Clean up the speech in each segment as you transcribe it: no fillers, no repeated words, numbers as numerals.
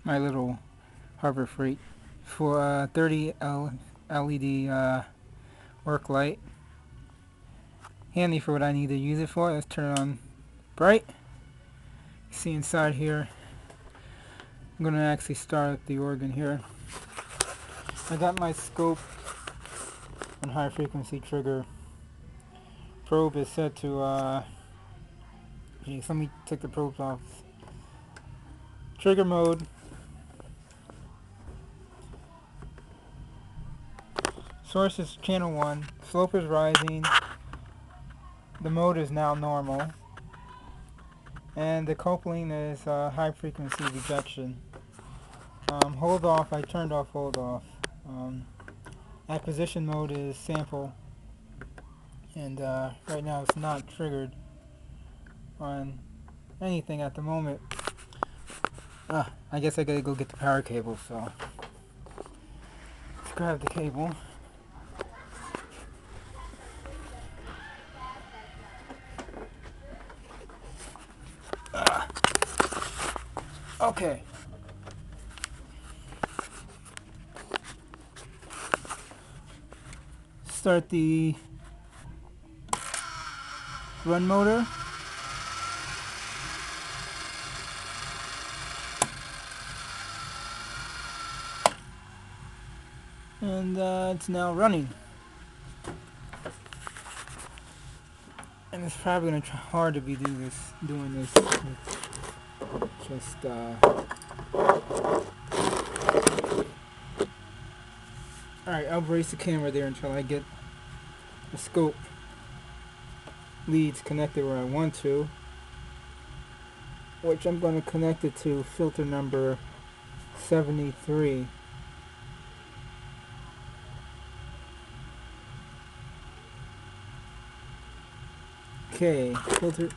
my little Harbor Freight for 30 LED work light. Handy for what I need to use it for. Let's turn it on bright. See inside here. I'm going to actually start up the organ here. I got my scope and high frequency trigger. Probe is set to let me take the probes off. Trigger mode. Source is channel 1. Slope is rising. The mode is now normal. And the coupling is high frequency rejection. Hold off, I turned off hold off. Acquisition mode is sample. And right now it's not triggered on anything at the moment. I guess I gotta go get the power cable, so let's grab the cable. Okay. Start the run motor. And it's now running. And it's probably gonna try hard to be doing this. Just alright, I'll brace the camera there until I get the scope leads connected where I want to, which I'm going to connect it to filter number 73. Okay, filter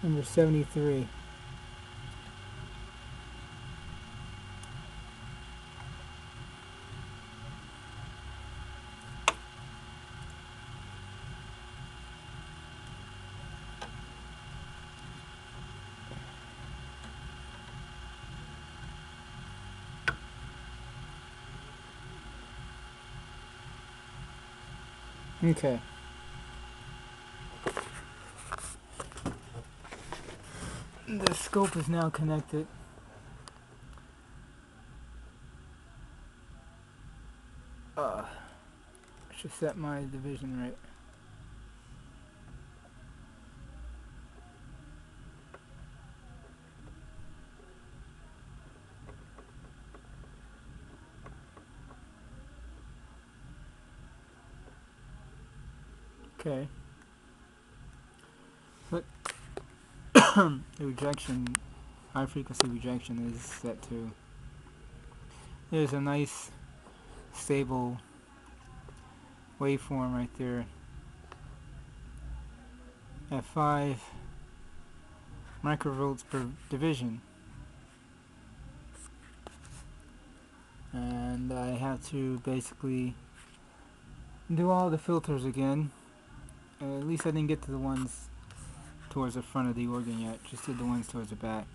number 73. Okay. The scope is now connected. I should set my division right. Okay. But the rejection, high frequency rejection is set to. There's a nice stable waveform right there at 5 microvolts per division. And I have to basically do all the filters again. At least I didn't get to the ones towards the front of the organ yet, just did the ones towards the back.